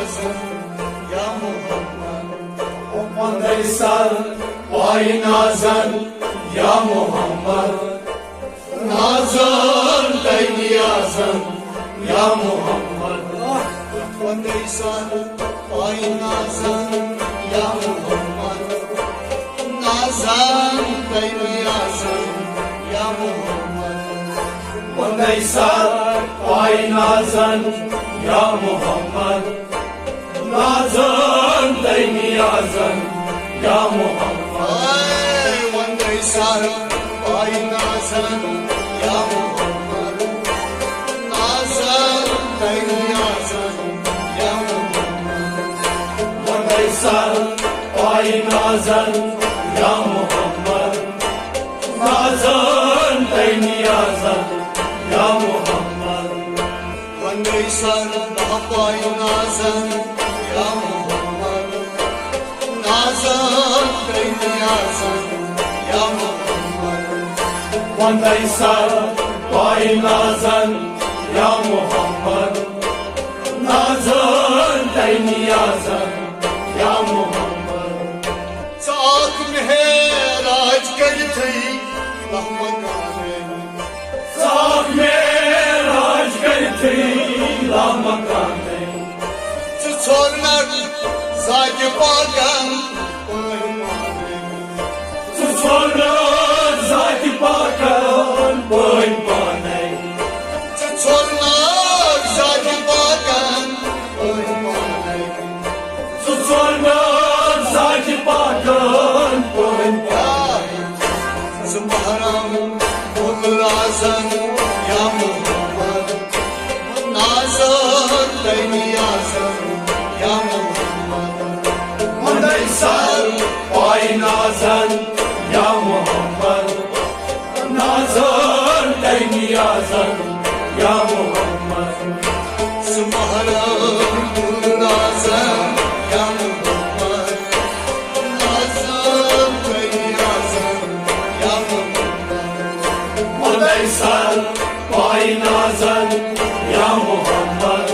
nazım ya Muhammed. Mandaysan vay nazan ya Muhammed. Nazan dey niyazan ya Muhammed. Mandaysan ay nazan ya Muhammed. Nazan beyniyazan ya Muhammed. Mandaysan vay nazan ya Muhammed. Nazan dey niyazan ya Muhammed. Ay mandaysan ay nazan ya Muhammed. Nazan beyniyazan ya Muhammed. Mandaysan vay nazan ya Muhammed. Nazan dey niyazan ya Muhammed. Mandaysan ay nazan ya Muhammed. Nazan beyniyazan ya Muhammed. Mandaysan vay nazan ya Muhammed. Nazan dey niyazan ya Muhammed. Saak meheraj करते रहमत Sak meraj करते Rahmakane. Çorlar zaki bakan Sonra zati pakan boy pane. Çorlar zaki bakan Sonra zati pakan boy pane. Zımbaram Ulrazan ya Muhammed. Nazan beyniyazan ya Muhammed. Mandaysan vay nazan ya Muhammed. Nazan dey niyazan ya Muhammed. Zımbaram Ulrazan ya Muhammed. Nazan beyniyazan ya Muhammed. Mandaysan vay nazan ya Muhammed.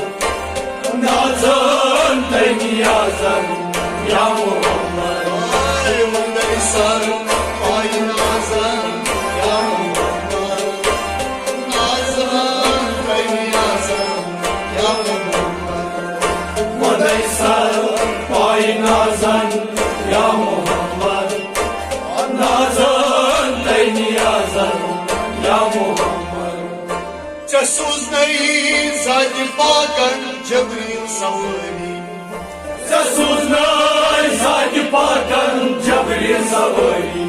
Nazan dey niyazan ya Muhammed. Ay mandaysan ay nazan ya Muhammed. Nazan beyniyazan ya Muhammed. Mandaysan vay nazan ya Muhammed. Nazan dey niyazan ya Muhammed. Cesuz neyi zaki bakan Cebril savri. Cesuz nay zati pakan Cebril savri.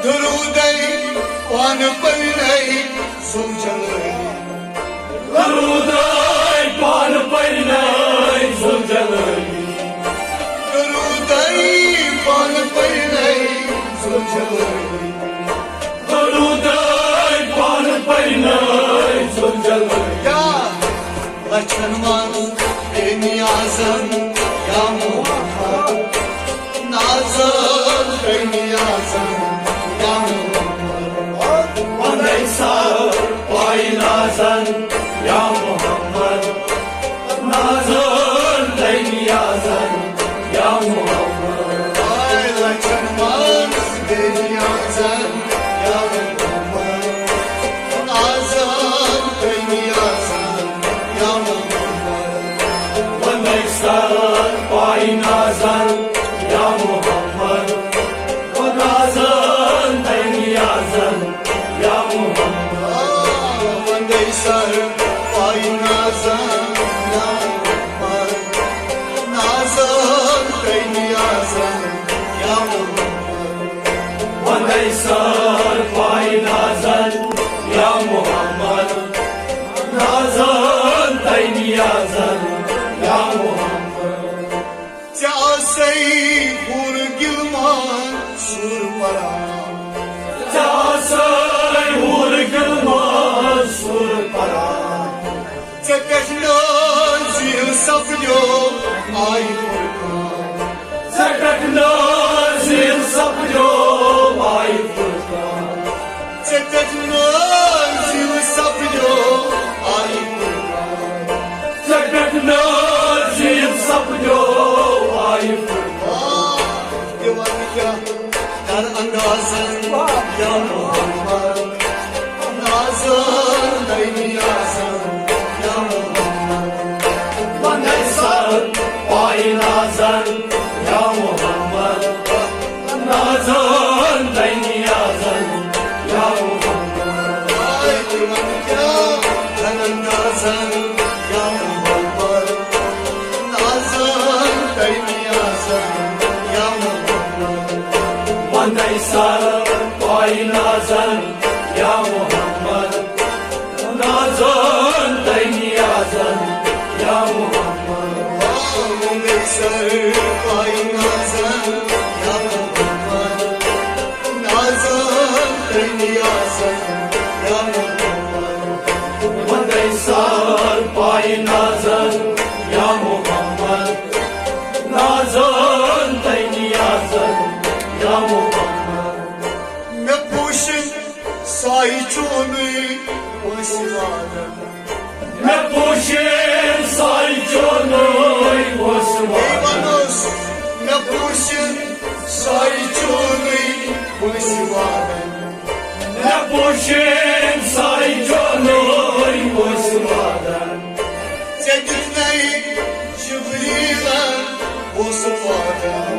Durudey wan perney sumjalay. Daruday pan pernay zuljalay. Durudey wan perney sumjalay. Daruday pan pernay zuljalay. Ya Laçanman Beyniyazan ya Muhammed. Nazan Beyniyazan ya Muhammed. Mandaysan vay nazan ya Muhammed. Nazan dey niyazan ya Muhammed. Ay Laçanman Beyniyazan ya Muhammed. Nazan Beyniyazan ya Muhammed. Mandaysan vay nazan ya Muhammed. Nazan dey niyazan ya Muhammed. Mandaysan ay nazan ya Muhammed. Nazan beyniyazan ya Muhammed. Mandaysan vay nazan ya Muhammed. Nazan dey niyazan ya Muhammed. Casey hur gilman sur para. Casey hur gilman sur para. Tekno zil sapyo ay furkan. Teknolojin sapyo ay furkan. Tekno zil sapyo ay furkan. Teknolojin क्या در اندازن یا محمد نازن در نیازن یا محمد Manaysan, Bay Nazan, Ya Muhammed. Nazan, Day Niyazan, Ya Muhammed. Ay divan क्या در اندازن یا محمد نازن در نیازن یا محمد Manaysan, Bay Nazan, Ya Muhammed. Nazan, Day Niyazan, Ya Muhammed. Sar pay nazan ya Muhammad nazan der niyazan ya Muhammad Manaysan, Bay Nazan, Ya Muhammed. Nazan, Day Niyazan, Ya Muhammed. me pushin sai chuni osvadan Me pushin sai chonoi osman. eyvanos me pushin sai chuni osvadan Me pushin sai chonoi osman. Cedinay Jibrila osvadan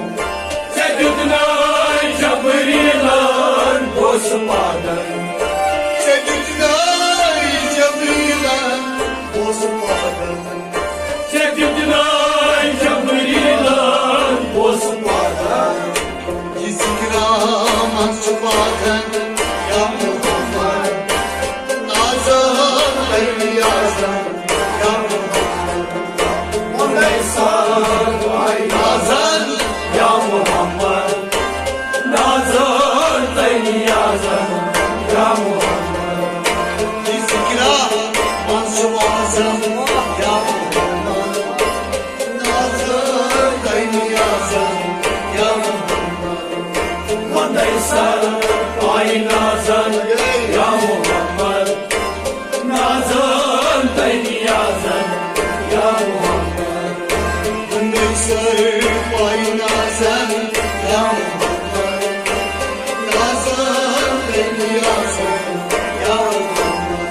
Cedudnay Jabrilan osman. Cedinay Jibrila osvadan Cedudnay Jabrilan osman. Zikram açmadan ya Muhammed Nazan der niyazan ya Muhammed Manaysan, Bay Nazan Ya Muhammed. Nazan, Day Niyazan, Ya Muhammed. Zikram açmadan ya Muhammed Nazan der niyazan ya Muhammed Manaysan, Bay Nazan, Ya Muhammed. Nazan, Day Niyazan, Ya Muhammed. Neyser pay nazan ya Muhammed Nazan der niyazan ya Muhammed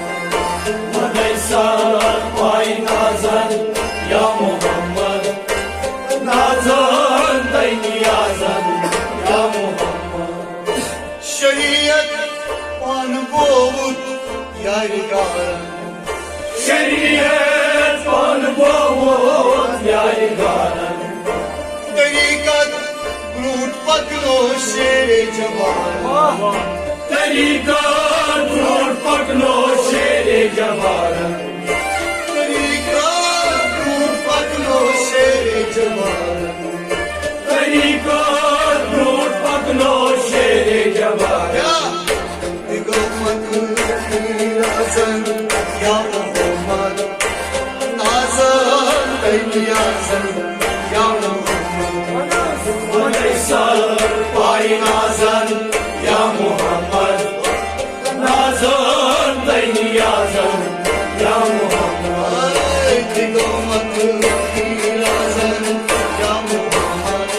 Manaysan, Bay Nazan, Ya Muhammed. Nazan, Day Niyazan, Ya Muhammed. Şeriyet an boğut yaygaran Şeriyet van boğut yaygaran. Tarikat brut paklo şere cemal Tarikat nur paklo şere javaran. Tarikat brut paklo şere cemal Tarikat nur paklo şere javaran. Ya digomat nazan ya Muhammed Nazan beyniyazan ya Muhammed Manaysan, Bay Nazan, Ya Muhammed. Nazan, Day Niyazan, Ya Muhammed. Ay digomat nazan ya Muhammed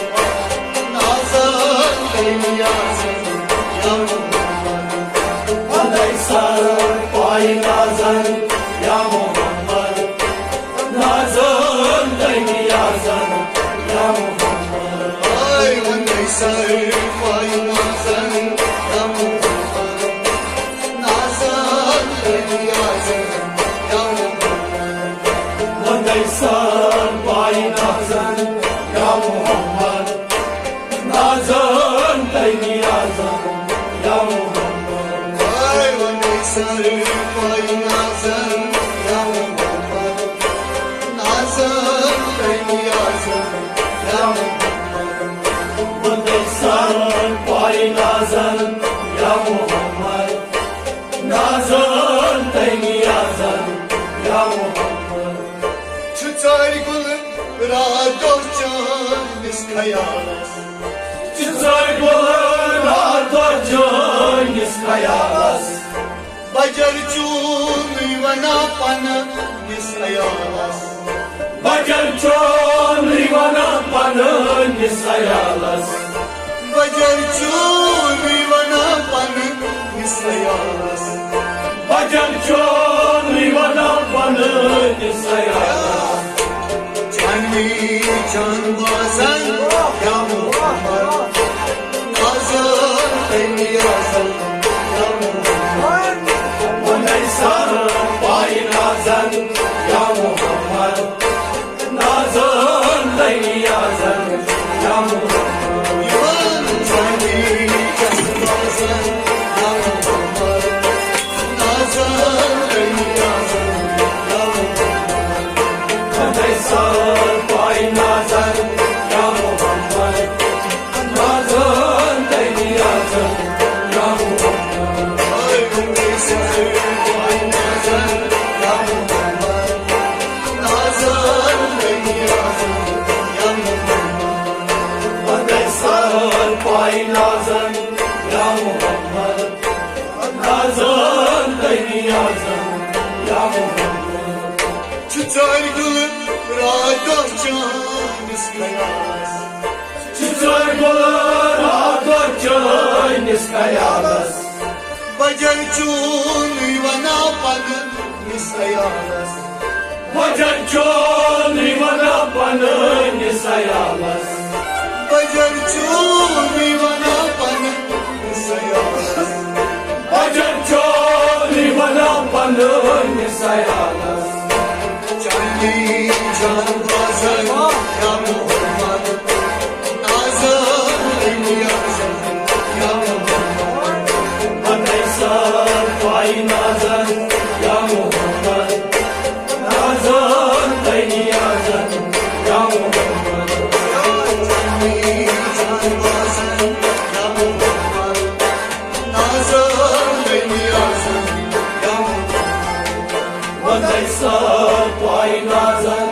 Nazan beyniyazan ya Muhammed Manaysan, Bay Nazan, Ya Muhammed. Nazan, Day Niyazan, Ya Muhammed. Ay Neyser pay nazan ya Muhammed Nazan beyniyazan ya Muhammed Manaysan, Bay Nazan, Ya Muhammed. Nazan, Day Niyazan, Ya Muhammed. Ay Neyser pay nazan ya Muhammed Nazan beyniyazan ya Muhammed Manaysan, Bay Nazan, Ya Muhammed. Nazan, Day Niyazan, Ya Muhammed. Tutar gülüm radocan biz kayalas Çıtzay golun artacan iskayalas. Bacar çun yuvana pana biz kayalas Bagar chon rivana panan nisayalas. Bacar भजन विवना पण निसयास भजन विवना पण निसयास जानवी जानवासन या मोहम्मद नाजर तैयासन या Mohammad Neysan vay nazan ya Muhammed Nazan leyyazan ya Muhammed İman Janvi जानवासन या मोहम्मद नाजर तैयासन या Mohammad Neysan vay nazan ya Muhammed Nazan leyyazan ya Muhammed ay neyse vay nazar ya Muhammed nazar teyyasan ya Muhammed Neysan vay nazan ya Muhammed Nazan leyyazan ya Muhammed Tutar kılıp rahat canız kayas Çıtır bulur adoçay niskayalas Bacar çun yuvana panı nisayalas Vacan çon ivana panı nisayalas Bacar çun yuvana panı nisayalas Vacan çon ivana panı nisayalas Canli can bazan ya Muhammed nazar eyliyazan ya Muhammed Neysan vay nazan ya Muhammed Nazan leyyazan ya Muhammed Canli can bazan ya Muhammed nazar eyliyazan ya Muhammed Neysan vay nazan